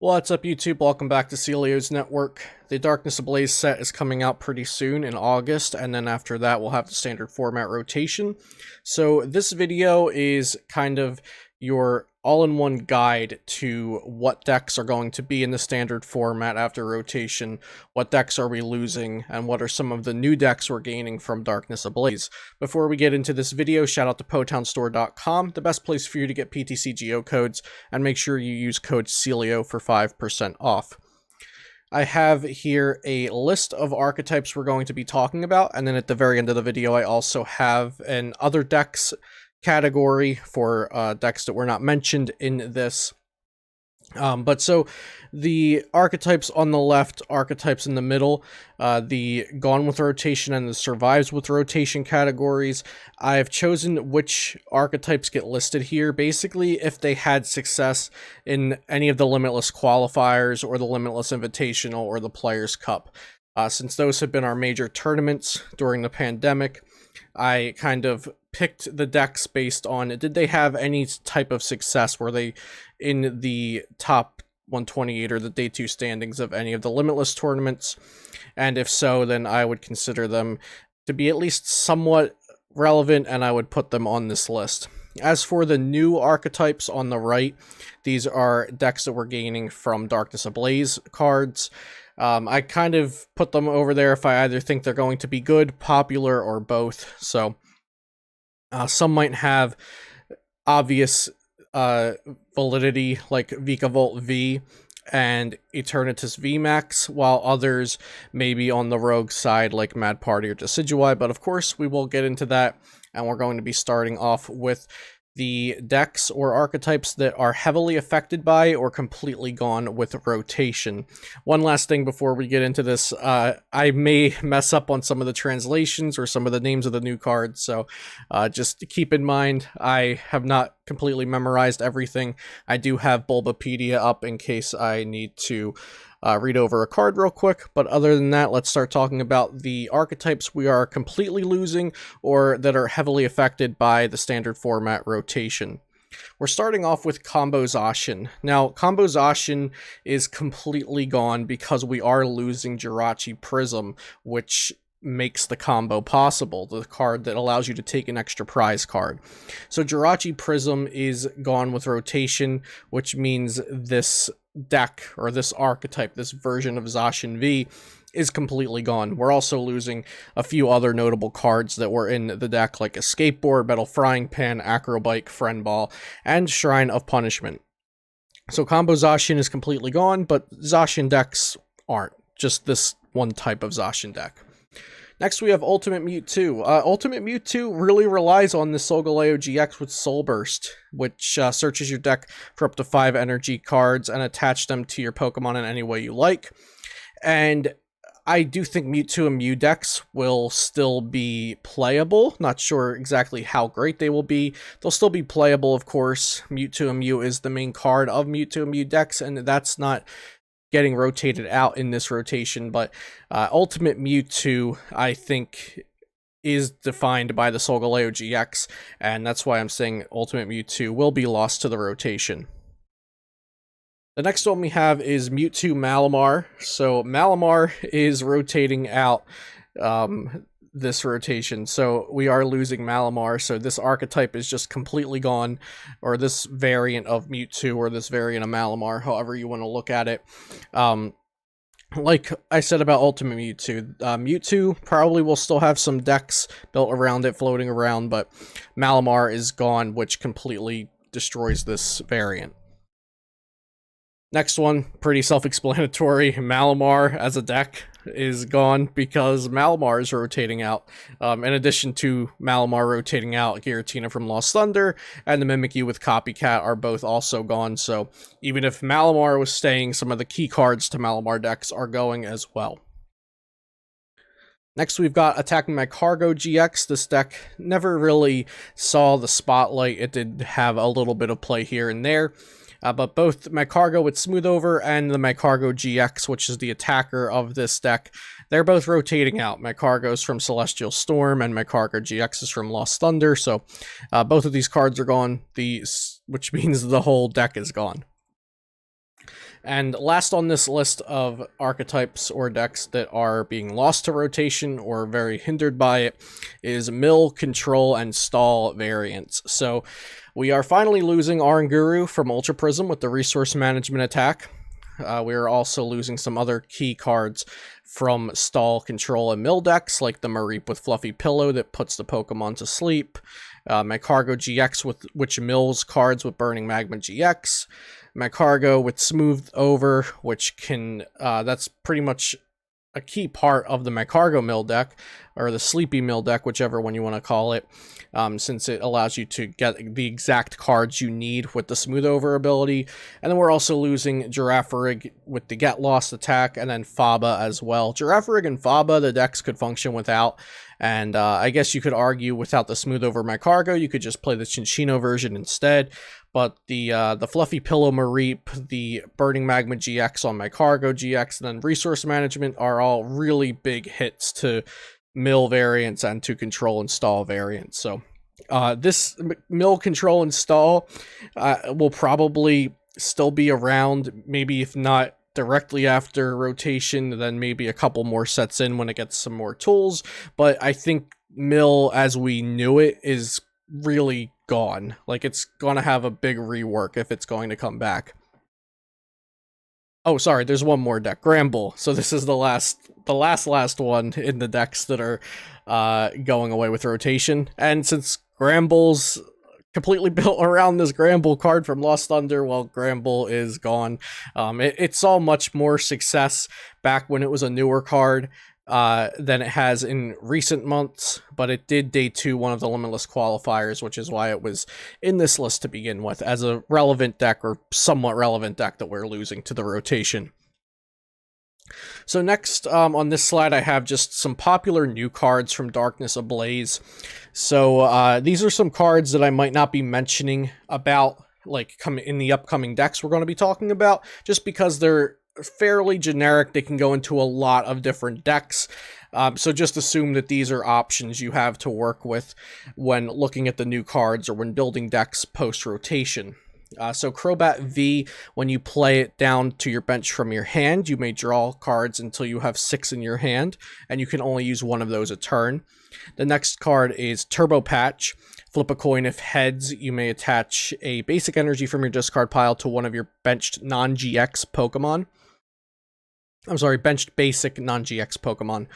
What's up, YouTube? Welcome back to Celio's Network. The Darkness Ablaze set is coming out pretty soon in August, and then after that we'll have the standard format rotation. So this video is kind of your all-in-one guide to what decks are going to be in the standard format after rotation, what decks are we losing, and what are some of the new decks we're gaining from Darkness Ablaze. Before we get into this video, shout out to PotownStore.com, the best place for you to get PTCGO codes, and make sure you use code CELIO for 5% off. I have here a list of archetypes we're going to be talking about, and then at the very end of the video I also have an other decks category for decks that were not mentioned in this. But so the archetypes on the left, archetypes in the middle, the Gone with Rotation and the Survives with Rotation categories. I've chosen which archetypes get listed here. Basically, if they had success in any of the Limitless qualifiers or the Limitless Invitational or the Players' Cup. Since those have been our major tournaments during the pandemic, I kind of picked the decks based on, did they have any type of success? Were they in the top 128 or the day 2 standings of any of the Limitless tournaments? And if so, then I would consider them to be at least somewhat relevant, and I would put them on this list. As for the new archetypes on the right, these are decks that we're gaining from Darkness Ablaze cards. I kind of put them over there if I either think they're going to be good, popular, or both. So some might have obvious validity, like Vikavolt V and Eternatus VMAX, while others may be on the rogue side, like Mad Party or Decidueye. But of course, we will get into that, and we're going to be starting off with the decks or archetypes that are heavily affected by or completely gone with rotation. One last thing before we get into this, I may mess up on some of the translations or some of the names of the new cards, so just keep in mind I have not completely memorized everything. I do have Bulbapedia up in case I need to read over a card real quick, but other than that, let's start talking about the archetypes we are completely losing or that are heavily affected by the standard format rotation. We're starting off with Combo Zacian. Now, Combo Zacian is completely gone because we are losing Ultra Prism, which makes the combo possible, the card that allows you to take an extra prize card. So Ultra Prism is gone with rotation, which means this deck, or this archetype, this version of Zacian V, is completely gone. We're also losing a few other notable cards that were in the deck, like a Skateboard, Metal Frying Pan, Acrobike, Friend Ball, and Shrine of Punishment. So Combo Zacian is completely gone, but Zacian decks aren't. Just this one type of Zacian deck. Next, we have Ultimate Mewtwo. Ultimate Mewtwo really relies on the Magcargo-GX with Soul Burst, which searches your deck for up to 5 energy cards and attach them to your Pokemon in any way you like. And I do think Mewtwo and Mew decks will still be playable. Not sure exactly how great they will be. They'll still be playable, of course. Mewtwo and Mew is the main card of Mewtwo and Mew decks, and that's not getting rotated out in this rotation, but Ultimate Mewtwo, I think, is defined by the Magcargo-GX, and that's why I'm saying Ultimate Mewtwo will be lost to the rotation. The next one we have is Mewtwo Malamar. So Malamar is rotating out this rotation, so we are losing Malamar, so this archetype is just completely gone, or this variant of Mewtwo, or this variant of Malamar, however you want to look at it. Like I said about Ultimate Mewtwo, Mewtwo probably will still have some decks built around it floating around, but Malamar is gone, which completely destroys this variant. Next one, pretty self-explanatory. Malamar as a deck is gone because Malamar is rotating out. In addition to Malamar rotating out, Giratina from Lost Thunder and the Mimikyu with Copycat are both also gone, so even if Malamar was staying, some of the key cards to Malamar decks are going as well. Next, we've got attacking Magcargo-GX. This deck never really saw the spotlight. It did have a little bit of play here and there. But both Magcargo with Smooth Over and the Magcargo-GX, which is the attacker of this deck, they're both rotating out. Magcargo's from Celestial Storm and Magcargo-GX is from Lost Thunder, so both of these cards are gone, which means the whole deck is gone. And last on this list of archetypes or decks that are being lost to rotation or very hindered by it is mill, control, and stall variants. So we are finally losing Oranguru from Ultra Prism with the resource management attack. We are also losing some other key cards from stall, control, and mill decks, like the Mareep with Fluffy Pillow that puts the Pokemon to sleep, Magcargo-GX, which mills cards with Burning Magma GX, Magcargo with Smooth Over, which can, that's pretty much a key part of the Magcargo mill deck, or the Sleepy mill deck, whichever one you want to call it, since it allows you to get the exact cards you need with the Smooth Over ability. And then we're also losing Girafarig with the Get Lost attack, and then Faba as well. Girafarig and Faba, the decks could function without, and I guess you could argue without the Smooth Over Magcargo, you could just play the Cinccino version instead. But the Fluffy Pillow Mareep, the Burning Magma GX on Magcargo-GX, and then Resource Management are all really big hits to mill variants and to control and stall variants. So this mill, control, and stall will probably still be around, maybe if not directly after rotation, then maybe a couple more sets in when it gets some more tools. But I think mill as we knew it is really gone. Like, it's gonna have a big rework if it's going to come back. Oh, sorry, there's one more deck, Granbull. So this is the last one in the decks that are going away with rotation. And since Granbull's completely built around this Granbull card from Lost Thunder, well, Granbull is gone. It saw much more success back when it was a newer card than it has in recent months, but it did day 2 one of the Limitless qualifiers, which is why it was in this list to begin with, as a relevant deck, or somewhat relevant deck, that we're losing to the rotation. So next on this slide, I have just some popular new cards from Darkness Ablaze. So these are some cards that I might not be mentioning about, like, come in the upcoming decks we're going to be talking about, just because they're fairly generic. They can go into a lot of different decks, so just assume that these are options you have to work with when looking at the new cards or when building decks post-rotation. So Crobat V, when you play it down to your bench from your hand, you may draw cards until you have 6 in your hand, and you can only use one of those a turn. The next card is Turbo Patch. Flip a coin. If heads, you may attach a basic energy from your discard pile to one of your benched non-GX Pokemon. I'm sorry, benched basic non-GX Pokemon.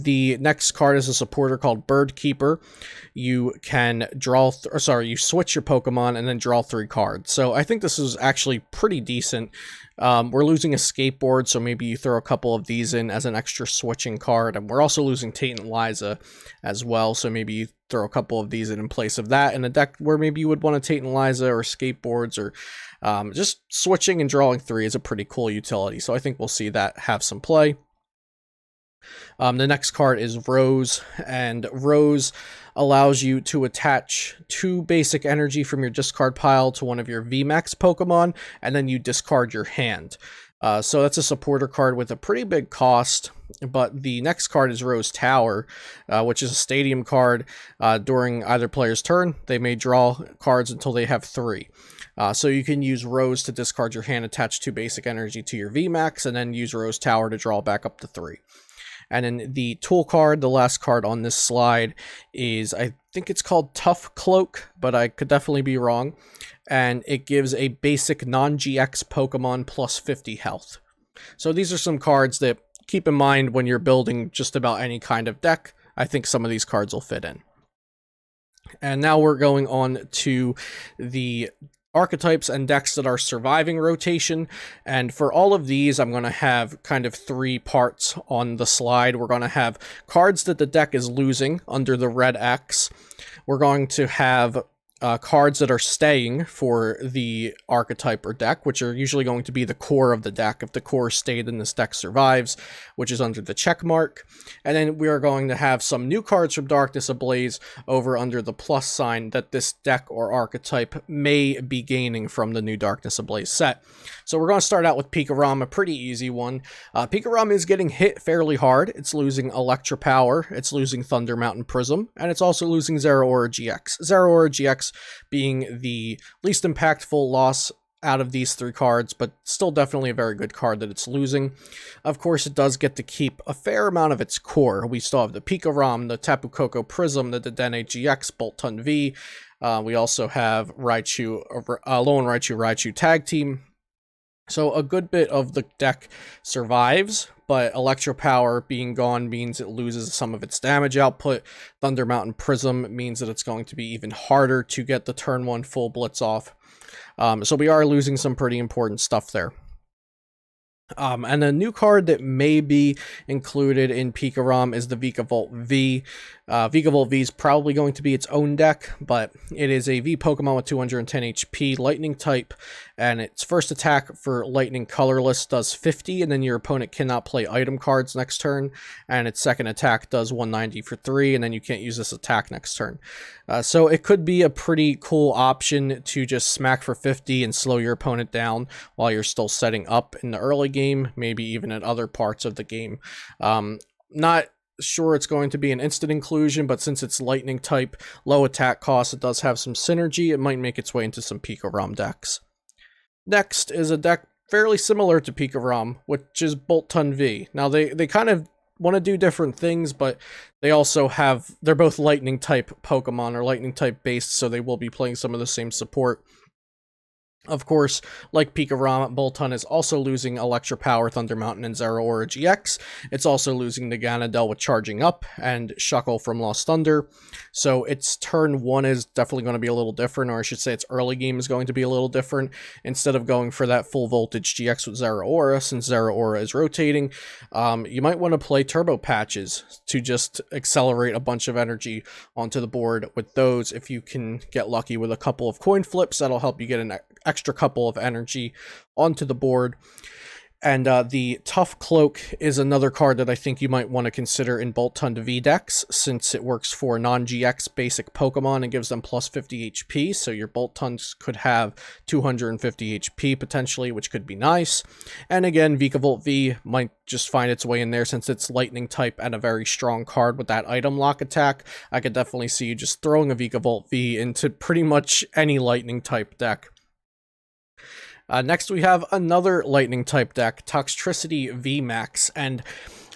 The next card is a supporter called Bird Keeper. You can draw, you switch your Pokemon and then draw 3 cards. So I think this is actually pretty decent. We're losing a Skateboard, so maybe you throw a couple of these in as an extra switching card. And we're also losing Tate and Liza as well, so maybe you throw a couple of these in place of that in a deck where maybe you would want to Tate and Liza or Skateboards, or just switching and drawing 3 is a pretty cool utility. So I think we'll see that have some play. The next card is Rose, and Rose allows you to attach 2 basic energy from your discard pile to one of your VMAX Pokemon, and then you discard your hand. So that's a supporter card with a pretty big cost. But the next card is Rose Tower, which is a stadium card. During either player's turn, they may draw cards until they have 3. So you can use Rose to discard your hand, attach 2 basic energy to your VMAX, and then use Rose Tower to draw back up to 3. And then the tool card, the last card on this slide, is, I think it's called Tough Cloak, but I could definitely be wrong. And it gives a basic non-GX Pokemon plus 50 health. So these are some cards that keep in mind when you're building just about any kind of deck. I think some of these cards will fit in. And now we're going on to the archetypes and decks that are surviving rotation, and for all of these I'm going to have kind of 3 parts on the slide. We're going to have cards that the deck is losing under the red X. We're going to have cards that are staying for the archetype or deck, which are usually going to be the core of the deck. If the core stayed, then this deck survives, which is under the check mark. And then we are going to have some new cards from Darkness Ablaze over under the plus sign that this deck or archetype may be gaining from the new Darkness Ablaze set. So we're going to start out with Pikarom, a pretty easy one. Pikarom is getting hit fairly hard. It's losing Electro Power, it's losing Thunder Mountain Prism, and it's also losing Zeraora GX. Zeraora GX being the least impactful loss out of these 3 cards, but still definitely a very good card that it's losing. Of course, it does get to keep a fair amount of its core. We still have the Pikarom, the Tapu Koko Prism, the Dragapult Boltund V. We also have Raichu, Alolan Raichu Tag Team. So a good bit of the deck survives, but Electro Power being gone means it loses some of its damage output. Thunder Mountain Prism means that it's going to be even harder to get the turn 1 full blitz off. So we are losing some pretty important stuff there. And a new card that may be included in Pikarom is the Vikavolt V. Vikavolt V is probably going to be its own deck, but it is a V Pokemon with 210 HP, Lightning type, and its first attack for Lightning colorless does 50, and then your opponent cannot play item cards next turn, and its second attack does 190 for 3, and then you can't use this attack next turn. So it could be a pretty cool option to just smack for 50 and slow your opponent down while you're still setting up in the early game, maybe even at other parts of the game. Not sure it's going to be an instant inclusion, but since it's Lightning type, low attack cost, it does have some synergy. It might make its way into some Pikarom decks. Next is a deck fairly similar to Pikarom, which is Boltund V. Now they kind of want to do different things, but they also they're both Lightning type Pokemon, or Lightning type based, so they will be playing some of the same support. Of course, like Pikarom, Boltund is also losing Electro Power, Thunder Mountain, and Zeraora-GX. It's also losing the Ganondorf with Charging Up and Shuckle from Lost Thunder. So its turn 1 is definitely going to be a little different, or I should say its early game is going to be a little different. Instead of going for that full voltage GX with Zeraora, since Zeraora is rotating, you might want to play Turbo Patches to just accelerate a bunch of energy onto the board with those. If you can get lucky with a couple of coin flips, that'll help you get an extra couple of energy onto the board. And the Tough Cloak is another card that I think you might want to consider in Boltund V decks, since it works for non-GX basic Pokemon and gives them plus 50 HP, so your Boltunds could have 250 HP potentially, which could be nice. And again, Vikavolt V might just find its way in there since it's Lightning type and a very strong card with that item lock attack. I could definitely see you just throwing a Vikavolt V into pretty much any Lightning type deck. Next, we have another Lightning type deck, Toxtricity VMAX, and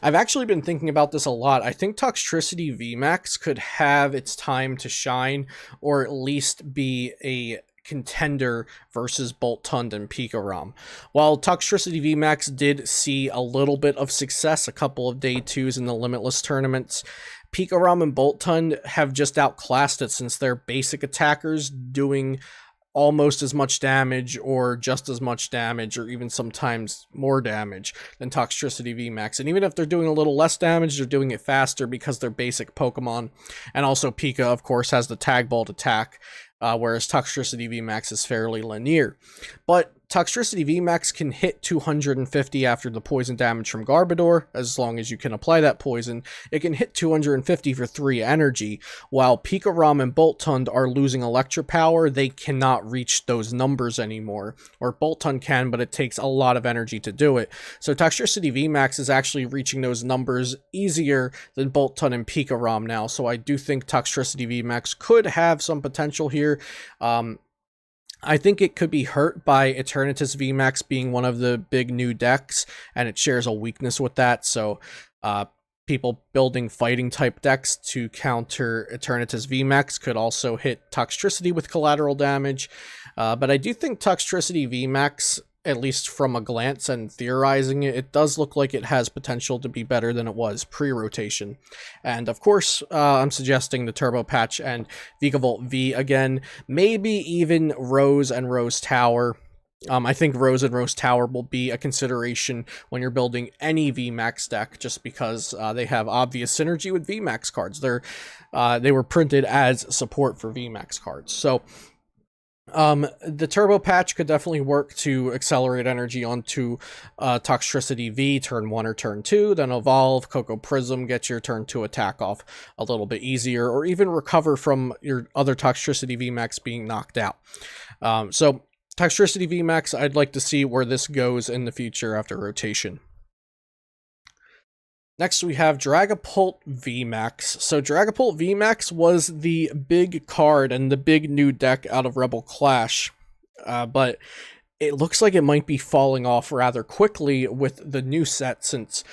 I've actually been thinking about this a lot. I think Toxtricity VMAX could have its time to shine, or at least be a contender versus Boltund and Pikarom. While Toxtricity VMAX did see a little bit of success, a couple of day 2s in the Limitless tournaments, Pikarom and Boltund have just outclassed it since they're basic attackers doing almost as much damage or just as much damage or even sometimes more damage than Toxtricity VMAX. And even if they're doing a little less damage, they're doing it faster because they're basic Pokemon. And also Pika, of course, has the Tag Bolt attack, whereas Toxtricity VMAX is fairly linear. But Toxtricity VMAX can hit 250 after the poison damage from Gardevoir, as long as you can apply that poison. It can hit 250 for 3 energy, while Pikarom and Boltund are losing Electro Power. They cannot reach those numbers anymore, or Boltund can, but it takes a lot of energy to do it. So Toxtricity VMAX is actually reaching those numbers easier than Boltund and Pikarom now, so I do think Toxtricity VMAX could have some potential here. I think it could be hurt by Eternatus VMAX being one of the big new decks, and it shares a weakness with that, so people building fighting type decks to counter Eternatus VMAX could also hit Toxtricity with collateral damage, but I do think Toxtricity VMAX, at least from a glance and theorizing it, it does look like it has potential to be better than it was pre-rotation. And of course, I'm suggesting the Turbo Patch and Vikavolt V again, maybe even Rose and Rose Tower. I think Rose and Rose Tower will be a consideration when you're building any VMAX deck, just because they have obvious synergy with VMAX cards. They were printed as support for VMAX cards. So the Turbo Patch could definitely work to accelerate energy onto Toxtricity V turn 1 or turn 2, then evolve, Koko Prism, get your turn 2 attack off a little bit easier, or even recover from your other Toxtricity VMAX being knocked out. So Toxtricity VMAX, I'd like to see where this goes in the future after rotation. Next, we have Dragapult VMAX. So Dragapult VMAX was the big card and the big new deck out of Rebel Clash, but it looks like it might be falling off rather quickly with the new set, since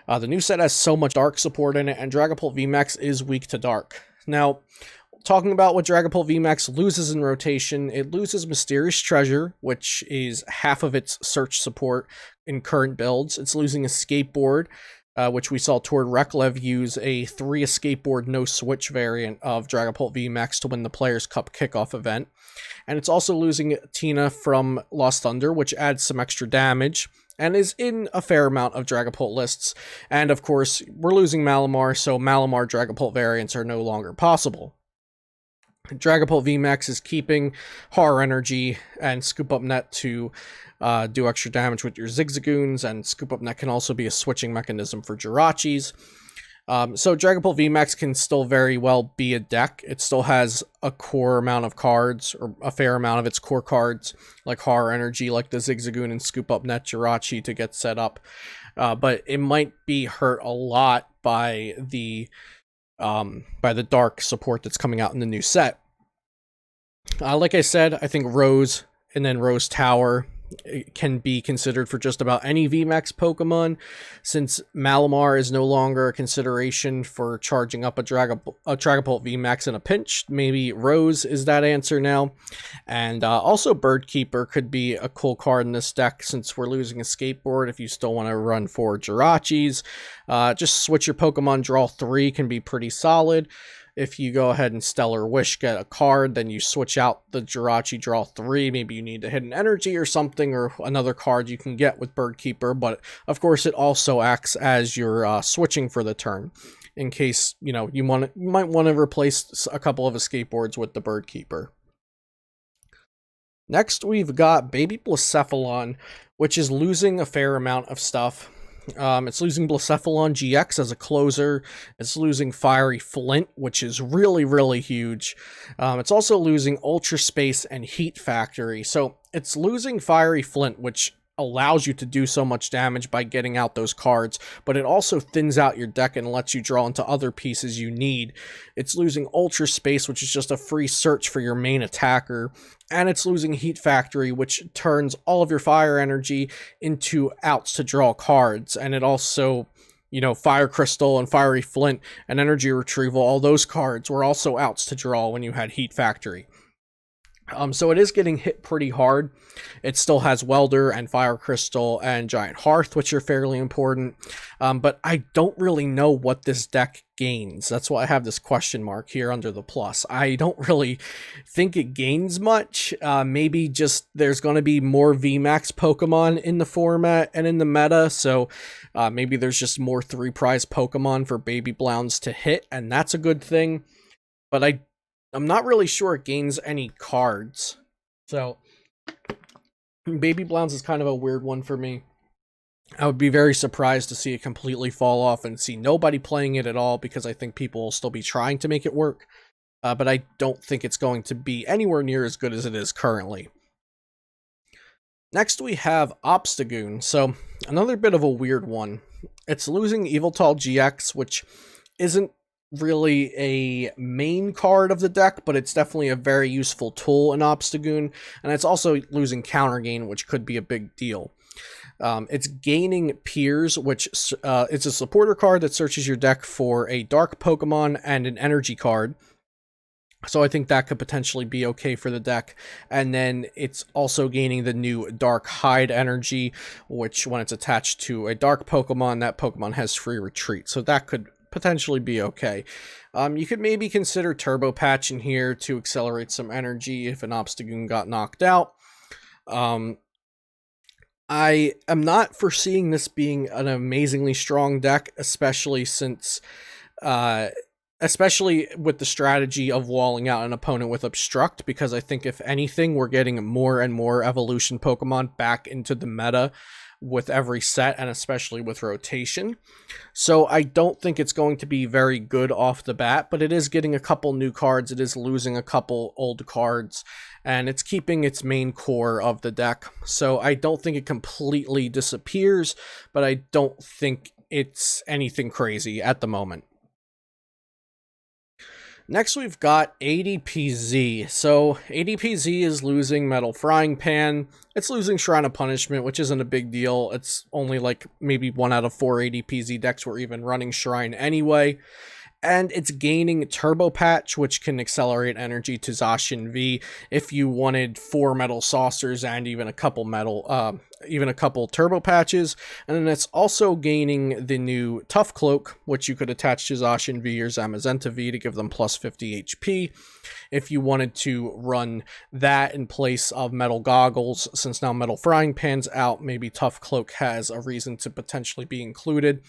the new set has so much dark support in it, and Dragapult VMAX is weak to dark. Now, talking about what Dragapult VMAX loses in rotation, it loses Mysterious Treasure, which is half of its search support in current builds. It's losing a Skateboard, which we saw Tord Reklev use a 3 Skateboard no switch variant of Dragapult VMAX to win the Players' Cup kickoff event. And it's also losing Tina from Lost Thunder, which adds some extra damage and is in a fair amount of Dragapult lists. And of course, we're losing Malamar, so Malamar Dragapult variants are no longer possible. Dragapult VMAX is keeping Horror Energy and Scoop Up Net to do extra damage with your Zigzagoons, and Scoop Up Net can also be a switching mechanism for Jirachis. So Dragapult VMAX can still very well be a deck. It still has a core amount of cards, or a fair amount of its core cards, like Horror Energy, like the Zigzagoon and Scoop Up Net Jirachi to get set up. But it might be hurt a lot by the dark support that's coming out in the new set. Like I said, I think Rose and then Rose Tower can be considered for just about any VMAX Pokemon, since Malamar is no longer a consideration for charging up a Dragapult VMAX in a pinch. Maybe Rose is that answer now. And also Birdkeeper could be a cool card in this deck, since we're losing a Skateboard. If you still want to run 4 Jirachis, just switch your Pokemon, draw 3 can be pretty solid. If you go ahead and Stellar Wish, get a card, then you switch out the Jirachi, draw 3. Maybe you need to hit an energy or something, or another card you can get with Birdkeeper. But of course, it also acts as your switching for the turn, in case you might want to replace a couple of Skateboards with the Birdkeeper. Next, we've got Baby Blacephalon, which is losing a fair amount of stuff. It's losing Blacephalon GX as a closer. It's losing Fiery Flint, which is really, really huge. It's also losing Ultra Space and Heat Factory. So it's losing Fiery Flint, which allows you to do so much damage by getting out those cards, but it also thins out your deck and lets you draw into other pieces you need. It's losing Ultra Space, which is just a free search for your main attacker, and it's losing Heat Factory, which turns all of your fire energy into outs to draw cards. And it also, Fire Crystal and Fiery Flint and Energy Retrieval, all those cards were also outs to draw when you had Heat Factory. So it is getting hit pretty hard. It still has Welder and Fire Crystal and Giant Hearth, which are fairly important. But I don't really know what this deck gains. That's why I have this question mark here under the plus. I don't really think it gains much. Maybe just there's going to be more VMAX Pokemon in the format and in the meta. So maybe there's just more 3-prize Pokemon for Baby Blounds to hit, and that's a good thing. But I'm not really sure it gains any cards. So Baby Blounds is kind of a weird one for me. I would be very surprised to see it completely fall off and see nobody playing it at all, because I think people will still be trying to make it work. But I don't think it's going to be anywhere near as good as it is currently. Next we have Obstagoon. So another bit of a weird one. It's losing Yveltal GX, which isn't really a main card of the deck, but it's definitely a very useful tool in Obstagoon, and it's also losing Counter Gain, which could be a big deal. It's gaining Piers, which it's a supporter card that searches your deck for a dark Pokemon and an energy card. So I think that could potentially be okay for the deck. And then it's also gaining the new Dark Hide energy, which when it's attached to a dark Pokemon, that Pokemon has free retreat. So that could potentially be okay. You could maybe consider Turbo Patch in here to accelerate some energy if an Obstagoon got knocked out. I am not foreseeing this being an amazingly strong deck, especially since especially with the strategy of walling out an opponent with Obstruct, because I think if anything, we're getting more and more evolution Pokemon back into the meta with every set, and especially with rotation. So I don't think it's going to be very good off the bat, but it is getting a couple new cards, it is losing a couple old cards, and it's keeping its main core of the deck. So I don't think it completely disappears, but I don't think it's anything crazy at the moment. Next, we've got ADP Z. So ADP Z is losing Metal Frying Pan. It's losing Shrine of Punishment, which isn't a big deal. It's only like maybe 1 out of 4 ADP Z decks were even running Shrine anyway. And it's gaining Turbo Patch, which can accelerate energy to Zacian V if you wanted 4 metal saucers and even a couple Turbo Patches. And then it's also gaining the new Tough Cloak, which you could attach to Zacian V or Zamazenta V to give them plus 50 HP. If you wanted to run that in place of Metal Goggles, since now Metal Frying Pan's out, maybe Tough Cloak has a reason to potentially be included.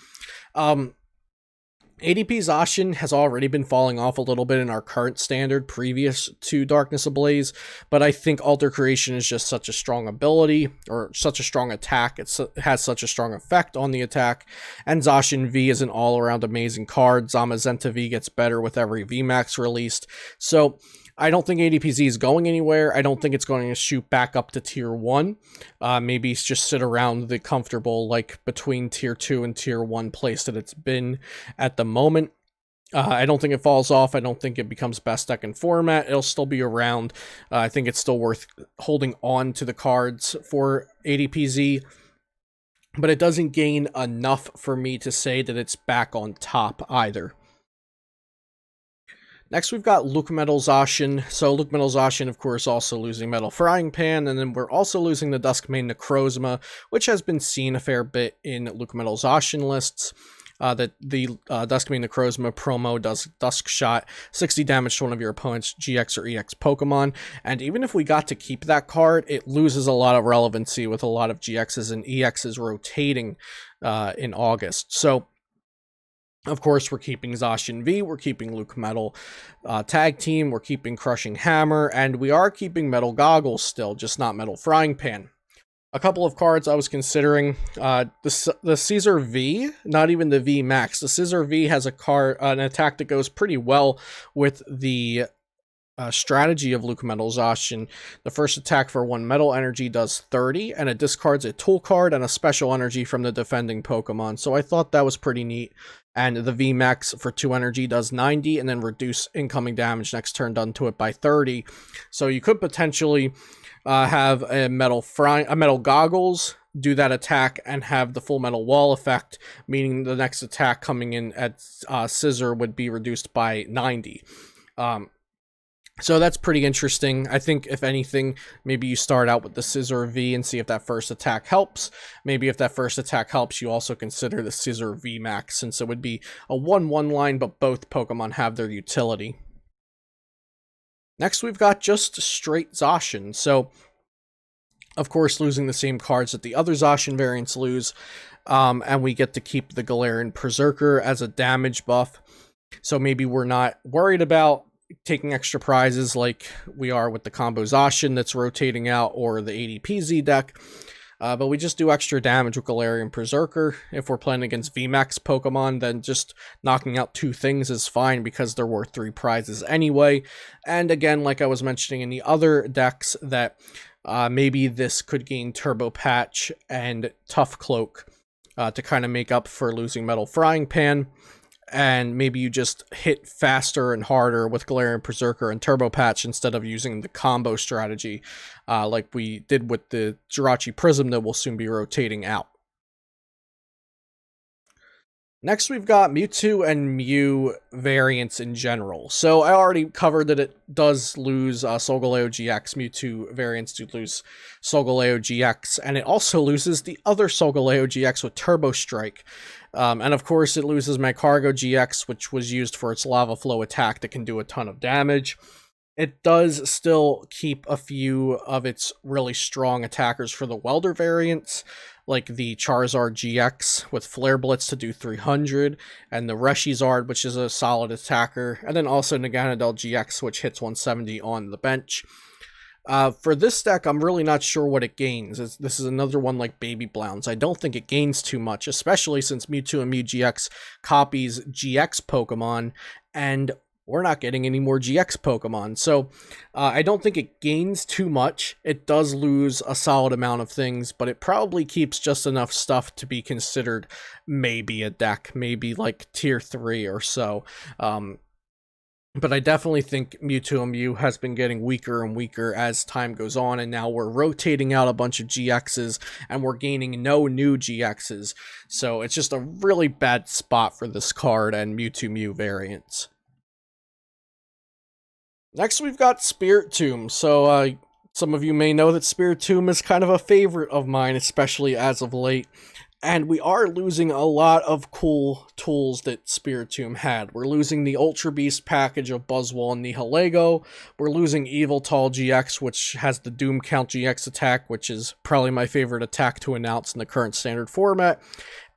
ADP Zacian has already been falling off a little bit in our current standard previous to Darkness Ablaze, but I think Alter Creation is just such a strong ability, or such a strong attack, it has such a strong effect on the attack, and Zacian V is an all-around amazing card. Zamazenta V gets better with every VMAX released, so I don't think ADPZ is going anywhere. I don't think it's going to shoot back up to tier 1. Maybe just sit around the comfortable, like, between tier 2 and tier 1 place that it's been at the moment. I don't think it falls off. I don't think it becomes best deck in format. It'll still be around. I think it's still worth holding on to the cards for ADPZ. But it doesn't gain enough for me to say that it's back on top either. Next, we've got Lucmetal Zacian. So Lucmetal Zacian, of course, also losing Metal Frying Pan, and then we're also losing the Duskmane Necrozma, which has been seen a fair bit in Lucmetal Zacian lists. That the Duskmane Necrozma promo does Dusk Shot, 60 damage to one of your opponent's GX or EX Pokemon, and even if we got to keep that card, it loses a lot of relevancy with a lot of GXs and EXs rotating in August. So of course, we're keeping Zacian V, we're keeping Lucmetal Tag Team, we're keeping Crushing Hammer, and we are keeping Metal Goggles still, just not Metal Frying Pan. A couple of cards I was considering, the Caesar V, not even the VMAX. The Caesar V has an attack that goes pretty well with the strategy of Lucmetal Zacian. The first attack for 1 metal energy does 30, and it discards a tool card and a special energy from the defending Pokemon, so I thought that was pretty neat. And the VMAX for 2 energy does 90, and then reduce incoming damage next turn done to it by 30. So you could potentially have a Metal Goggles do that attack and have the Full Metal Wall effect, meaning the next attack coming in at Scissor would be reduced by 90. So that's pretty interesting. I think, if anything, maybe you start out with the Scissor V and see if that first attack helps. Maybe if that first attack helps, you also consider the Scissor VMAX, since it would be a 1-1 line, but both Pokemon have their utility. Next, we've got just straight Zacian. So, of course, losing the same cards that the other Zacian variants lose, and we get to keep the Galarian Berserker as a damage buff. So maybe we're not worried about taking extra prizes like we are with the combo Zacian that's rotating out, or the ADPZ deck, but we just do extra damage with Galarian Berserker. If we're playing against VMAX Pokemon, then just knocking out 2 things is fine because they're worth 3 prizes anyway. And again, like I was mentioning in the other decks, that maybe this could gain Turbo Patch and Tough Cloak to kind of make up for losing Metal Frying Pan. And maybe you just hit faster and harder with Galarian Berserker and Turbo Patch instead of using the combo strategy like we did with the Ultra Prism that will soon be rotating out. Next, we've got Mewtwo and Mew variants in general. So I already covered that it does lose Solgaleo-GX. Mewtwo variants do lose Solgaleo-GX, and it also loses the other Solgaleo-GX with Turbo Strike. And of course, it loses Magcargo-GX, which was used for its Lava Flow attack that can do a ton of damage. It does still keep a few of its really strong attackers for the Welder variants, like the Charizard GX with Flare Blitz to do 300, and the Zard, which is a solid attacker, and then also Naganadel GX, which hits 170 on the bench. For this deck, I'm really not sure what it gains. This is another one like Baby Blounds. I don't think it gains too much, especially since Mewtwo and Mew GX copies GX Pokemon, and we're not getting any more GX Pokemon. So I don't think it gains too much. It does lose a solid amount of things, but it probably keeps just enough stuff to be considered maybe a deck, maybe like tier 3 or so. But I definitely think Mewtwo Mew has been getting weaker and weaker as time goes on, and now we're rotating out a bunch of GXs, and we're gaining no new GXs. So it's just a really bad spot for this card and Mewtwo Mew variants. Next, we've got Spiritomb. So, some of you may know that Spiritomb is kind of a favorite of mine, especially as of late. And we are losing a lot of cool tools that Spiritomb had. We're losing the Ultra Beast package of Buzzwole and Nihilego. We're losing Yveltal GX, which has the Doom Count GX attack, which is probably my favorite attack to announce in the current standard format.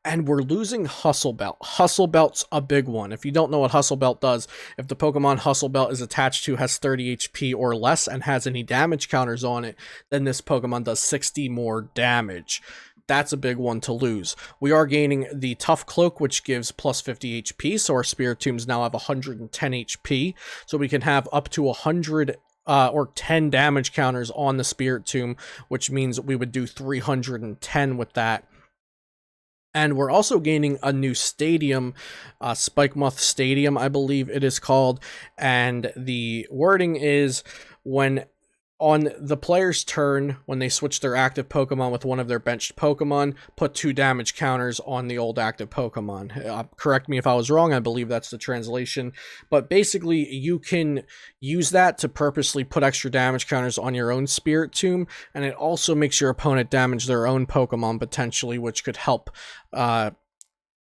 And we're losing Hustle Belt. Hustle Belt's a big one. If you don't know what Hustle Belt does, if the Pokemon Hustle Belt is attached to, has 30 HP or less, and has any damage counters on it, then this Pokemon does 60 more damage. That's a big one to lose. We are gaining the Tough Cloak, which gives plus 50 HP, so our Spiritombs now have 110 HP, so we can have up to 100 or 10 damage counters on the Spiritomb, which means we would do 310 with that. And we're also gaining a new stadium, Spikemoth Stadium, I believe it is called, and the wording is when on the player's turn, when they switch their active Pokemon with one of their benched Pokemon, put 2 damage counters on the old active Pokemon. Correct me if I was wrong, I believe that's the translation. But basically, you can use that to purposely put extra damage counters on your own Spiritomb, and it also makes your opponent damage their own Pokemon potentially, which could help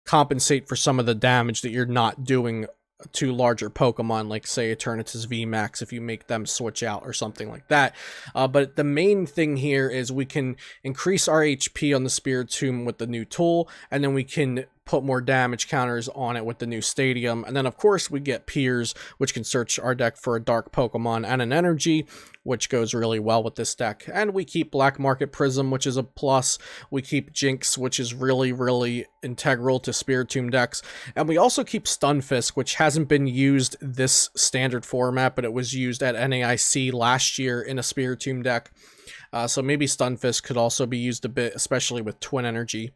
compensate for some of the damage that you're not doing to larger Pokemon, like say Eternatus VMAX, if you make them switch out or something like that. But the main thing here is we can increase our HP on the Spiritomb with the new tool, and then we can put more damage counters on it with the new stadium. And then of course we get Piers, which can search our deck for a dark Pokemon and an energy, which goes really well with this deck. And we keep Black Market Prism, which is a plus. We keep Jinx, which is really integral to Spiritomb decks. And we also keep Stunfisk, which hasn't been used this standard format, but it was used at NAIC last year in a Spiritomb deck. So maybe Stunfisk could also be used a bit, especially with Twin Energy.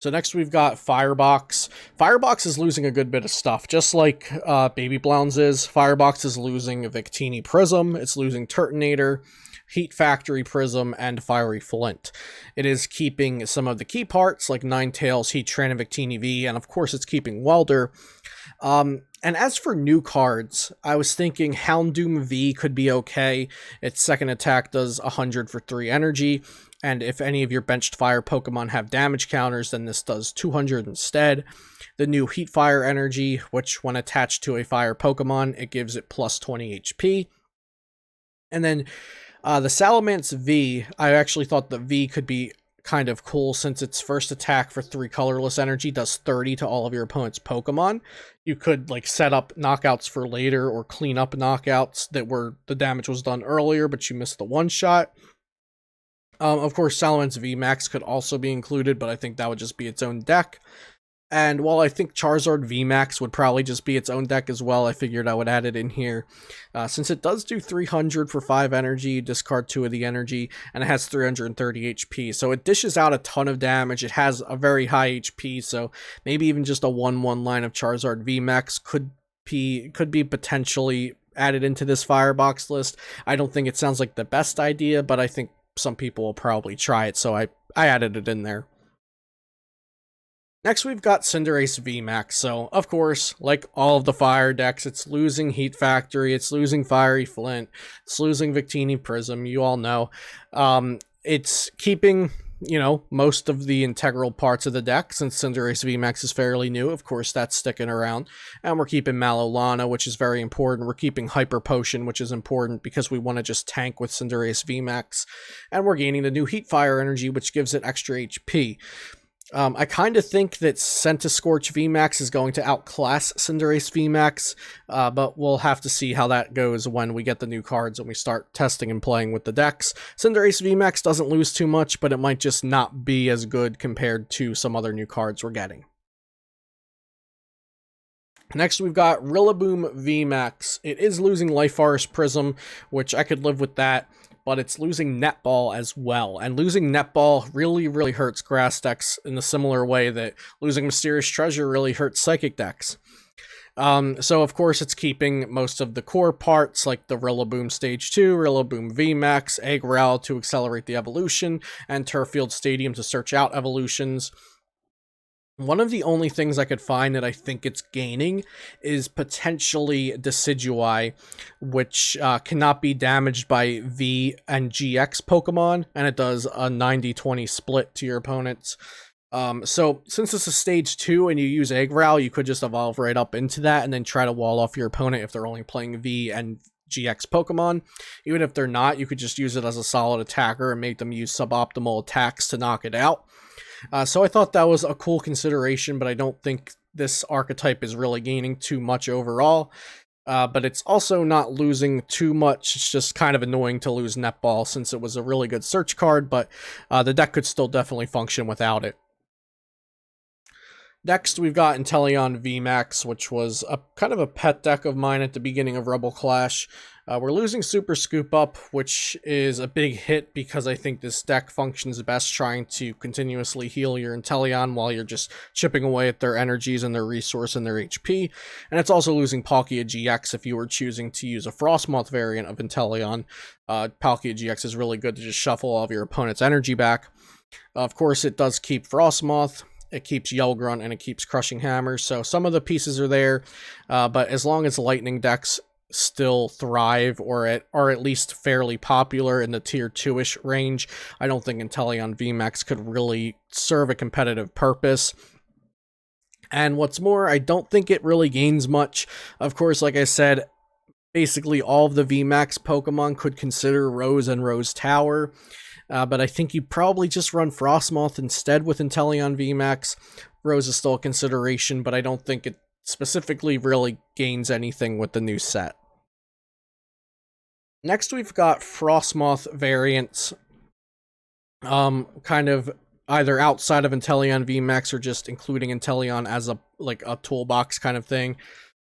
So next we've got Firebox. Firebox is losing a good bit of stuff, just like Baby Blounds is. Firebox is losing Victini Prism, it's losing Turtonator, Heat Factory Prism, and Fiery Flint. It is keeping some of the key parts, like Ninetales, Heatran, and Victini V, and of course it's keeping Welder. And as for new cards, I was thinking Houndoom V could be okay. Its second attack does 100 for 3 energy, and if any of your benched fire Pokemon have damage counters, then this does 200 instead. The new Heat Fire energy, which when attached to a fire Pokemon, it gives it plus 20 HP. And then the Salamence V, I actually thought the V could be kind of cool since its first attack for 3 colorless energy does 30 to all of your opponent's Pokemon. You could like set up knockouts for later or clean up knockouts that were the damage was done earlier, but you missed the one shot. Of course, Salamence VMAX could also be included, but I think that would just be its own deck. And while I think Charizard VMAX would probably just be its own deck as well, I figured I would add it in here. Since it does do 300 for 5 energy, discard 2 of the energy, and it has 330 HP. So it dishes out a ton of damage. It has a very high HP, so maybe even just a 1/1 line of Charizard VMAX could be potentially added into this Firebox list. I don't think it sounds like the best idea, but I think some people will probably try it, so I added it in there. Next, we've got Cinderace VMAX. So, of course, like all of the fire decks, it's losing Heat Factory, it's losing Fiery Flint, it's losing Victini Prism, you all know. It's keeping, you know, most of the integral parts of the deck, since Cinderace VMAX is fairly new. Of course, that's sticking around. And we're keeping Malolana, which is very important. We're keeping Hyper Potion, which is important because we want to just tank with Cinderace VMAX. And we're gaining the new Heat Fire energy, which gives it extra HP. I kind of think that Centiskorch VMAX is going to outclass Cinderace VMAX, but we'll have to see how that goes when we get the new cards and we start testing and playing with the decks. Cinderace VMAX doesn't lose too much, but it might just not be as good compared to some other new cards we're getting. Next, we've got Rillaboom VMAX. It is losing Life Forest Prism, which I could live with that, but it's losing Netball as well. And losing Netball really hurts grass decks in a similar way that losing Mysterious Treasure really hurts Psychic decks. So of course it's keeping most of the core parts like the Rillaboom Stage 2, Rillaboom VMAX, Eggrow to accelerate the evolution, and Turffield Stadium to search out evolutions. One of the only things I could find that I think it's gaining is potentially Decidueye, which cannot be damaged by V and GX Pokemon, and it does a 90-20 split to your opponents. So since it's a stage 2 and you use Eggrow, you could just evolve right up into that and then try to wall off your opponent if they're only playing V and GX Pokemon. Even if they're not, you could just use it as a solid attacker and make them use suboptimal attacks to knock it out. So I thought that was a cool consideration, but I don't think this archetype is really gaining too much overall. But it's also not losing too much. It's just kind of annoying to lose Netball since it was a really good search card, but the deck could still definitely function without it. Next, we've got Inteleon VMAX, which was a kind of a pet deck of mine at the beginning of Rebel Clash. We're losing Super Scoop Up, which is a big hit because I think this deck functions best trying to continuously heal your Inteleon while you're just chipping away at their energies and their resource and their HP. And it's also losing Palkia-GX if you were choosing to use a Frosmoth variant of Inteleon. Palkia-GX is really good to just shuffle all of your opponent's energy back. Of course, it does keep Frosmoth. It keeps Yell Grunt, and it keeps Crushing Hammer, so some of the pieces are there, but as long as Lightning decks still thrive or are at least fairly popular in the tier 2-ish range, I don't think Inteleon VMAX could really serve a competitive purpose. And what's more, I don't think it really gains much. Of course, like I said, basically all of the VMAX Pokemon could consider Rose and Rose Tower. But I think you probably just run Frosmoth instead with Inteleon VMAX. Rose is still a consideration, but I don't think it specifically really gains anything with the new set. Next, we've got Frosmoth variants, kind of either outside of Inteleon VMAX or just including Inteleon as a toolbox kind of thing.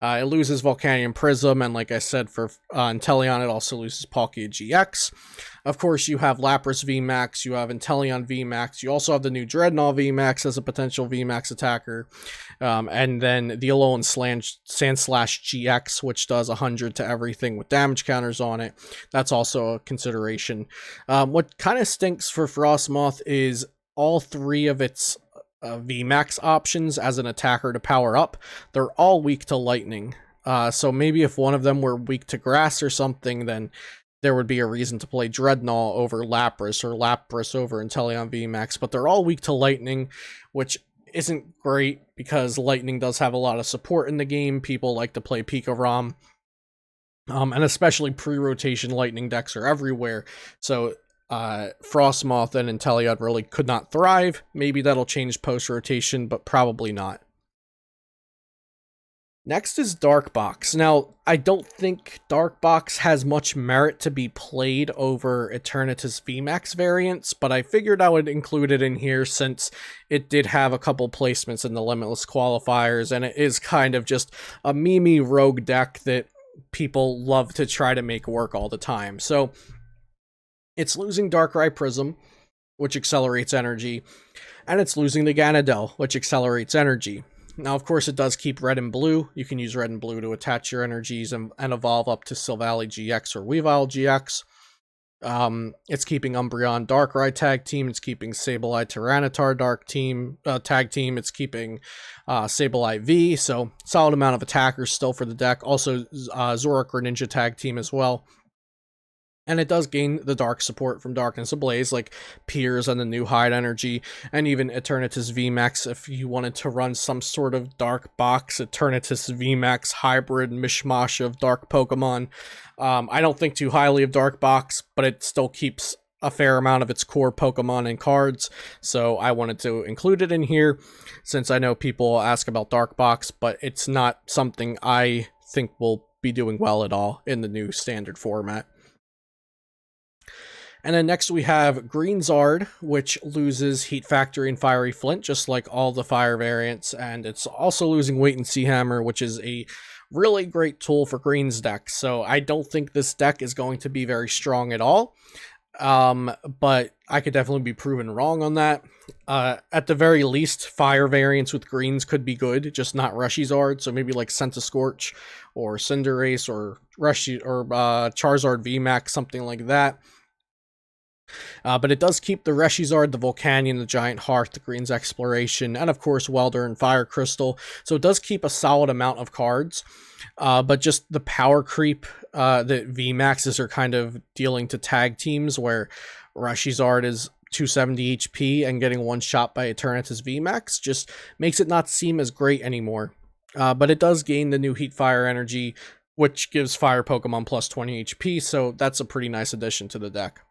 It loses Volcanion Prism, and like I said, for Inteleon, it also loses Palkia-GX. Of course, you have Lapras VMAX, you have Inteleon VMAX, you also have the new Drednaw VMAX as a potential VMAX attacker, and then the Alolan Sandslash GX, which does 100 to everything with damage counters on it. That's also a consideration. What kind of stinks for Frosmoth is all three of its VMAX options as an attacker to power up, they're all weak to lightning. So maybe if one of them were weak to grass or something, then there would be a reason to play Drednaw over Lapras or Lapras over Inteleon VMAX, but they're all weak to lightning, which isn't great because lightning does have a lot of support in the game. People like to play Pikarom, and especially pre-rotation lightning decks are everywhere. So Frosmoth and Inteleon really could not thrive. Maybe that'll change post-rotation, but probably not. Next is Dark Box. Now, I don't think Dark Box has much merit to be played over Eternatus VMAX variants, but I figured I would include it in here since it did have a couple placements in the Limitless qualifiers, and it is kind of just a memey rogue deck that people love to try to make work all the time. So it's losing Darkrai Prism, which accelerates energy, and it's losing the Ganadel, which accelerates energy. Now, of course, it does keep Red and Blue. You can use Red and Blue to attach your energies and evolve up to Silvally GX or Weavile GX. It's keeping Umbreon Darkrai Tag Team. It's keeping Sableye Tyranitar Tag Team. It's keeping Sableye V, so solid amount of attackers still for the deck. Also, Zoroark Greninja Tag Team as well. And it does gain the dark support from Darkness Ablaze, like Piers and the new Hide Energy, and even Eternatus VMAX if you wanted to run some sort of Dark Box Eternatus VMAX hybrid mishmash of dark Pokemon. I don't think too highly of Dark Box, but it still keeps a fair amount of its core Pokemon and cards, so I wanted to include it in here, since I know people ask about Dark Box, but it's not something I think will be doing well at all in the new standard format. And then next we have Green Zard, which loses Heat Factory and Fiery Flint, just like all the fire variants, and it's also losing Wait and See Hammer, which is a really great tool for Green's deck. So I don't think this deck is going to be very strong at all. but I could definitely be proven wrong on that. At the very least, fire variants with greens could be good, just not Rushy Zard. So maybe like Centiskorch or Cinderace or Rushy or Charizard VMAX, something like that. But it does keep the Reshizard, the Volcanion, the Giant Hearth, the Green's Exploration, and of course Welder and Fire Crystal. So it does keep a solid amount of cards. But just the power creep that VMAXs are kind of dealing to tag teams, where Reshizard is 270 HP and getting one shot by Eternatus VMAX, just makes it not seem as great anymore. But it does gain the new Heat Fire energy, which gives Fire Pokemon plus 20 HP, so that's a pretty nice addition to the deck.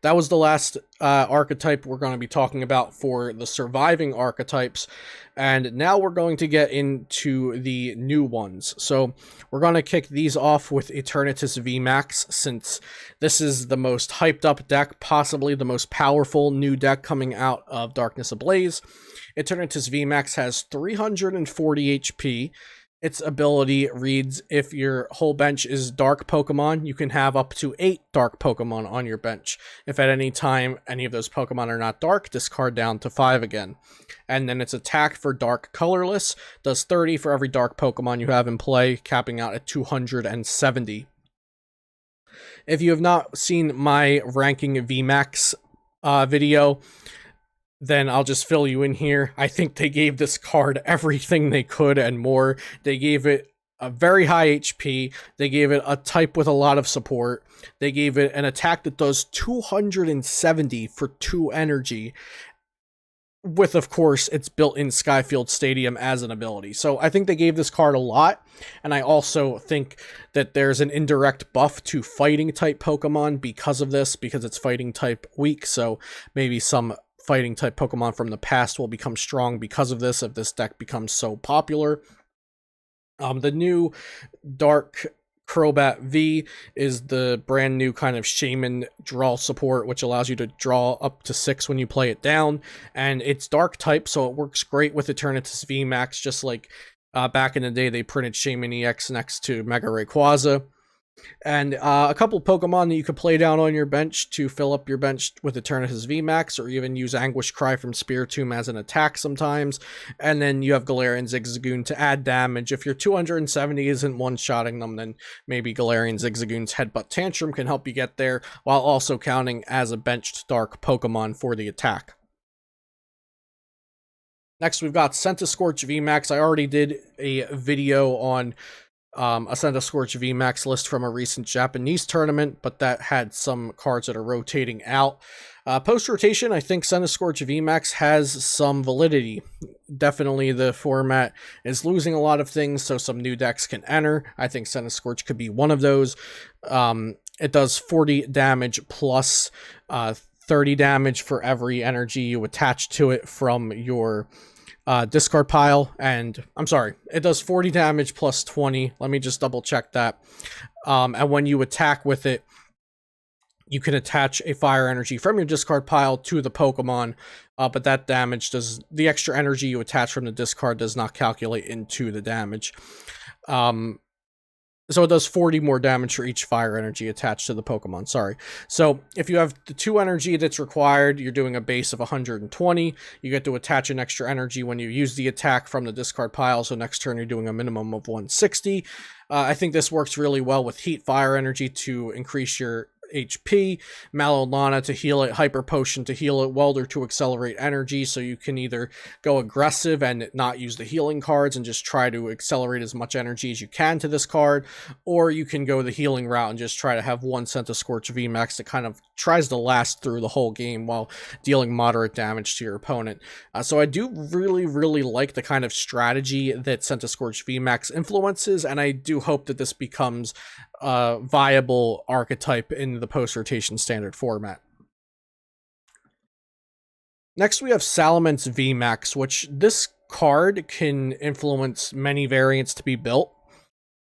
That was the last archetype we're going to be talking about for the surviving archetypes, and now we're going to get into the new ones. So we're going to kick these off with Eternatus VMAX, since this is the most hyped up deck, possibly the most powerful new deck coming out of Darkness Ablaze. Eternatus VMAX has 340 HP. Its ability reads, if your whole bench is dark Pokemon, you can have up to 8 dark Pokemon on your bench. If at any time any of those Pokemon are not dark, discard down to 5 again. And then its attack for dark colorless does 30 for every dark Pokemon you have in play, capping out at 270. If you have not seen my ranking VMAX video, then I'll just fill you in here. I think they gave this card everything they could and more. They gave it a very high HP. They gave it a type with a lot of support. They gave it an attack that does 270 for 2 energy, with, of course, its built-in Skyfield Stadium as an ability. So I think they gave this card a lot, and I also think that there's an indirect buff to fighting-type Pokemon because of this, because it's fighting-type weak, so maybe some fighting type Pokemon from the past will become strong because of this, if this deck becomes so popular. The new Dark Crobat V is the brand new kind of Shaman draw support, which allows you to draw up to 6 when you play it down, and it's dark type, so it works great with Eternatus VMAX, just like back in the day they printed Shaman EX next to Mega Rayquaza. And a couple Pokemon that you could play down on your bench to fill up your bench with Eternatus VMAX, or even use Anguish Cry from Spiritomb as an attack sometimes. And then you have Galarian Zigzagoon to add damage. If your 270 isn't one-shotting them, then maybe Galarian Zigzagoon's Headbutt Tantrum can help you get there, while also counting as a benched dark Pokemon for the attack. Next, we've got Centiskorch VMAX. I already did a video on a Centiskorch VMAX list from a recent Japanese tournament, but that had some cards that are rotating out. Post-rotation, I think Centiskorch VMAX has some validity. Definitely the format is losing a lot of things, so some new decks can enter. I think Centiskorch could be one of those. It does 40 damage plus 30 damage for every energy you attach to it from your discard pile, and I'm sorry, it does 40 damage plus 20. Let me just double check that. And when you attack with it, you can attach a fire energy from your discard pile to the Pokemon, but that damage the extra energy you attach from the discard does not calculate into the damage. So it does 40 more damage for each fire energy attached to the Pokemon, sorry. So if you have the 2 energy that's required, you're doing a base of 120. You get to attach an extra energy when you use the attack from the discard pile, so next turn you're doing a minimum of 160. I think this works really well with Heat Fire energy to increase your HP, Malolana to heal it, Hyper Potion to heal it, Welder to accelerate energy, so you can either go aggressive and not use the healing cards and just try to accelerate as much energy as you can to this card, or you can go the healing route and just try to have one Centiskorch VMAX that kind of tries to last through the whole game while dealing moderate damage to your opponent. So I do really like the kind of strategy that Centiskorch VMAX influences, and I do hope that this becomes a viable archetype in the post-rotation standard format. Next we have Salamence VMAX, which this card can influence many variants to be built.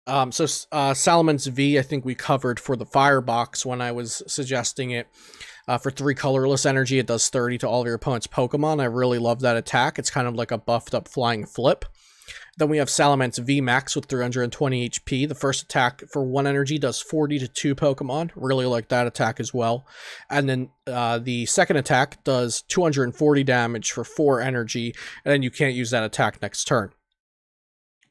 Salamence V, I think we covered for the Firebox when I was suggesting it. For 3 colorless energy, it does 30 to all of your opponent's Pokemon. I really love that attack. It's kind of like a buffed up Flying Flip. Then we have Salamence VMAX with 320 HP. The first attack for 1 energy does 40 to 2 Pokemon. Really like that attack as well. And then the second attack does 240 damage for 4 energy, and then you can't use that attack next turn.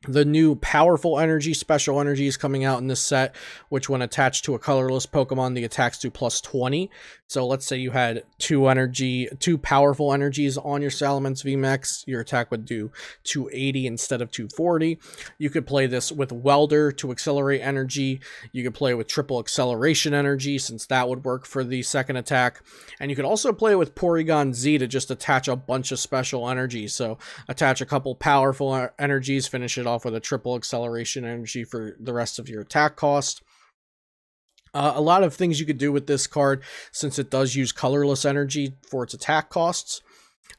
The new powerful energy, special energy, is coming out in this set, which when attached to a colorless Pokemon, the attacks do plus 20. So let's say you had 2 powerful energies on your Salamence VMAX, your attack would do 280 instead of 240. You could play this with Welder to accelerate energy. You could play with triple acceleration energy, since that would work for the second attack. And you could also play with Porygon Z to just attach a bunch of special energies. So attach a couple powerful energies, finish it off with a triple acceleration energy for the rest of your attack cost. A lot of things you could do with this card, since it does use colorless energy for its attack costs.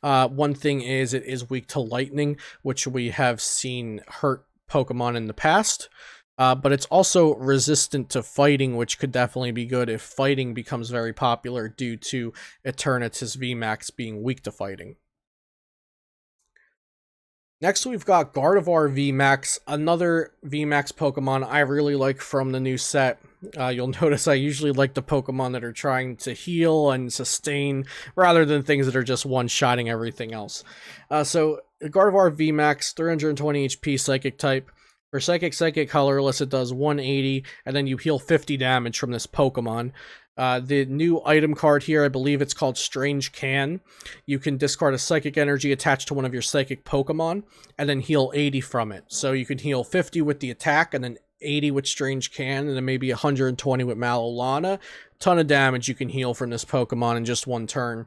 One thing is it is weak to lightning, which we have seen hurt Pokemon in the past. But it's also resistant to fighting, which could definitely be good if fighting becomes very popular due to Eternatus VMAX being weak to fighting. Next, we've got Gardevoir VMAX, another VMAX Pokemon I really like from the new set. You'll notice I usually like the Pokemon that are trying to heal and sustain, rather than things that are just one-shotting everything else. So, Gardevoir VMAX, 320 HP, Psychic type. For Psychic colorless, it does 180, and then you heal 50 damage from this Pokemon. The new item card here, I believe it's called Strange Can. You can discard a Psychic energy attached to one of your Psychic Pokemon, and then heal 80 from it. So you can heal 50 with the attack, and then 80 with Strange Can, and then maybe 120 with Malolana. Ton of damage you can heal from this Pokemon in just one turn.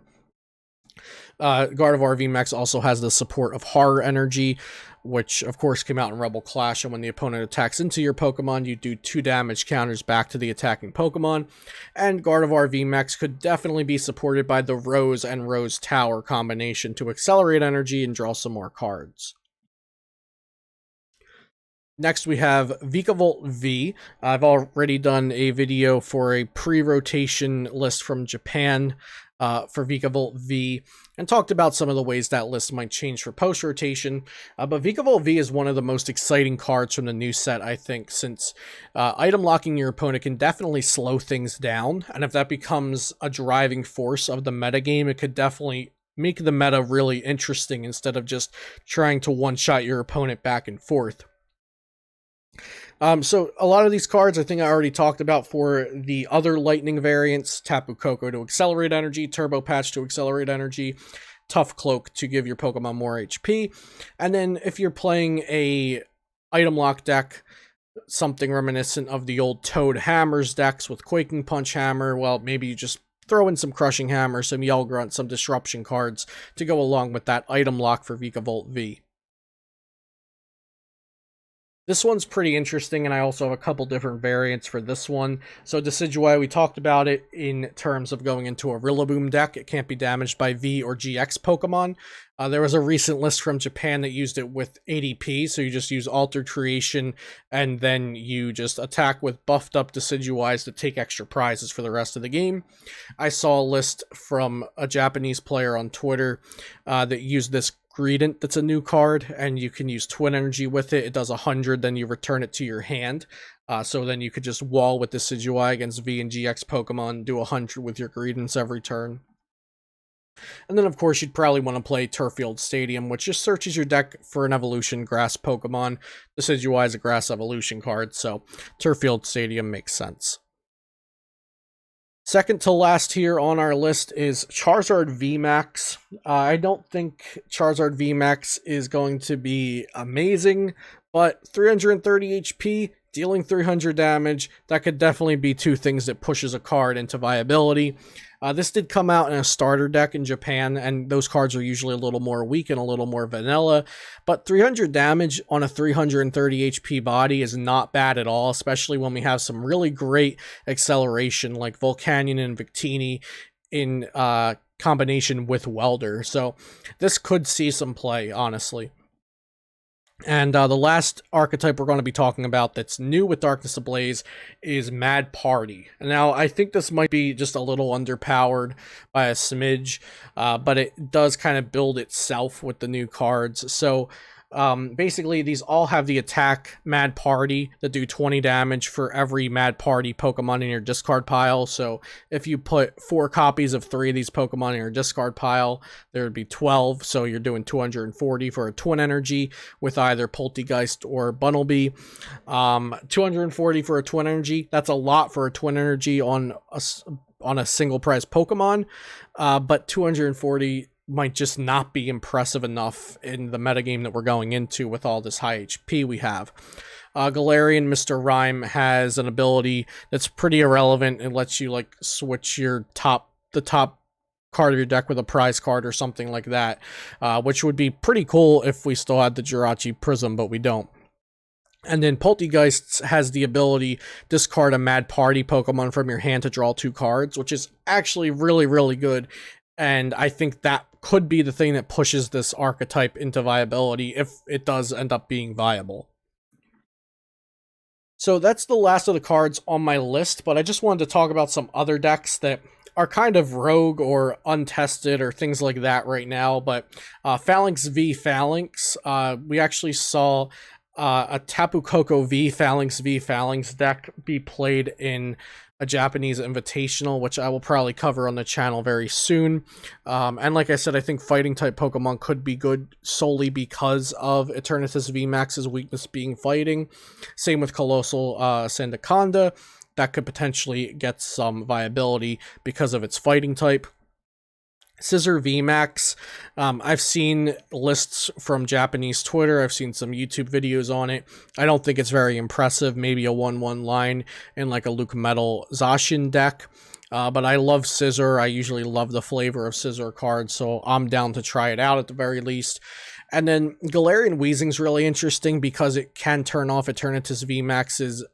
Gardevoir VMAX also has the support of Horror Energy, which of course came out in Rebel Clash, and when the opponent attacks into your Pokemon, you do 2 damage counters back to the attacking Pokemon. And Gardevoir VMAX could definitely be supported by the Rose and Rose Tower combination to accelerate energy and draw some more cards. Next, we have Vikavolt V. I've already done a video for a pre-rotation list from Japan for Vikavolt V, and talked about some of the ways that list might change for post-rotation. But Vikavolt V is one of the most exciting cards from the new set, I think, since item locking your opponent can definitely slow things down, and if that becomes a driving force of the metagame, it could definitely make the meta really interesting instead of just trying to one-shot your opponent back and forth. So a lot of these cards I think I already talked about for the other lightning variants. Tapu Koko to accelerate energy, Turbo Patch to accelerate energy, Tough Cloak to give your Pokemon more HP. And then if you're playing a item lock deck, something reminiscent of the old Toad Hammers decks with Quaking Punch Hammer, well, maybe you just throw in some Crushing Hammer, some Yell Grunt, some Disruption cards to go along with that item lock for Vikavolt V. This one's pretty interesting, and I also have a couple different variants for this one. So Decidueye, we talked about it in terms of going into a Rillaboom deck. It can't be damaged by V or GX Pokemon. There was a recent list from Japan that used it with ADP, so you just use Altered Creation, and then you just attack with buffed up Decidueyes to take extra prizes for the rest of the game. I saw a list from a Japanese player on Twitter that used this Greedent, that's a new card, and you can use Twin Energy with it. It does 100, then you return it to your hand. So then you could just wall with the Decidueye against V and GX Pokemon, do 100 with your Greedents every turn. And then, of course, you'd probably want to play Turffield Stadium, which just searches your deck for an evolution grass Pokemon. Decidueye is a grass evolution card, so Turffield Stadium makes sense. Second to last here on our list is Charizard VMAX. I don't think Charizard VMAX is going to be amazing, but 330 HP, dealing 300 damage, that could definitely be two things that pushes a card into viability. This did come out in a starter deck in Japan, and those cards are usually a little more weak and a little more vanilla, but 300 damage on a 330 HP body is not bad at all, especially when we have some really great acceleration like Volcanion and Victini in combination with Welder. So this could see some play, honestly. And the last archetype we're going to be talking about that's new with Darkness Ablaze is Mad Party. Now, I think this might be just a little underpowered by a smidge, but it does kind of build itself with the new cards. So Basically, these all have the attack Mad Party that do 20 damage for every Mad Party Pokemon in your discard pile. So if you put 4 copies of 3 of these Pokemon in your discard pile, there would be 12. So you're doing 240 for a Twin Energy with either Poltegeist or Bunnelby. 240 for a Twin Energy. That's a lot for a Twin Energy on a single prize Pokemon, but 240 might just not be impressive enough in the metagame that we're going into with all this high HP we have. Galarian Mr. Rhyme has an ability that's pretty irrelevant. It lets you like switch the top card of your deck with a prize card or something like that, which would be pretty cool if we still had the Jirachi Prism, but we don't. And then Poltegeist has the ability discard a Mad Party Pokemon from your hand to draw 2 cards, which is actually really, really good. And I think that could be the thing that pushes this archetype into viability if it does end up being viable. So that's the last of the cards on my list, but I just wanted to talk about some other decks that are kind of rogue or untested or things like that right now. But Phalanx V Phalanx, we actually saw a Tapu Koko V Phalanx deck be played in a Japanese invitational, which I will probably cover on the channel very soon. And like I said, I think fighting type Pokemon could be good solely because of Eternatus VMAX's weakness being fighting. Same with Colossal Sandaconda. That could potentially get some viability because of its fighting type. Scizor VMAX, I've seen lists from Japanese Twitter, I've seen some YouTube videos on it. I don't think it's very impressive, maybe a 1/1 line in like a Lucmetal Zacian deck. But I love Scizor, I usually love the flavor of Scizor cards, so I'm down to try it out at the very least. And then Galarian Weezing's really interesting because it can turn off Eternatus VMAX's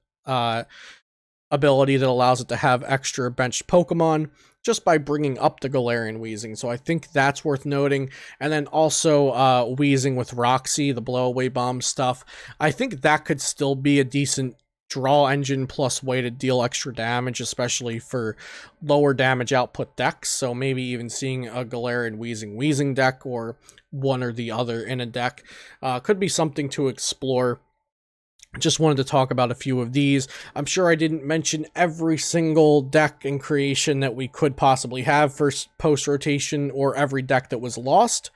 ability that allows it to have extra benched Pokemon just by bringing up the Galarian Weezing. So I think that's worth noting. And then also Weezing with Roxy, the blowaway bomb stuff. I think that could still be a decent draw engine plus way to deal extra damage, especially for lower damage output decks. So maybe even seeing a Galarian Weezing deck or one or the other in a deck could be something to explore. Just wanted to talk about a few of these. I'm sure I didn't mention every single deck in creation that we could possibly have for post-rotation or every deck that was lost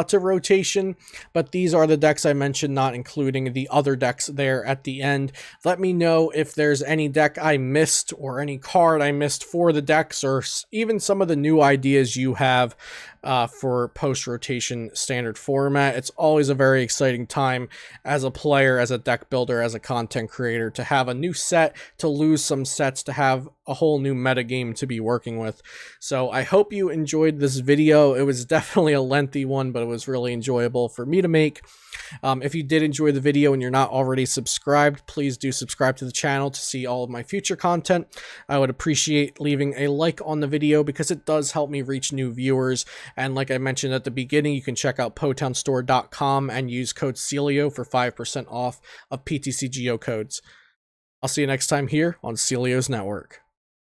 to rotation, but these are the decks I mentioned, not including the other decks there at the end. Let me know if there's any deck I missed or any card I missed for the decks, or even some of the new ideas you have for post-rotation standard format. It's always a very exciting time as a player, as a deck builder, as a content creator, to have a new set, to lose some sets, to have a whole new metagame to be working with. So I hope you enjoyed this video. It was definitely a lengthy one, but it was really enjoyable for me to make. If you did enjoy the video and you're not already subscribed, please do subscribe to the channel to see all of my future content. I would appreciate leaving a like on the video because it does help me reach new viewers. And like I mentioned at the beginning, you can check out PotownStore.com and use code Celio for 5% off of PTCGO codes. I'll see you next time here on Celio's Network.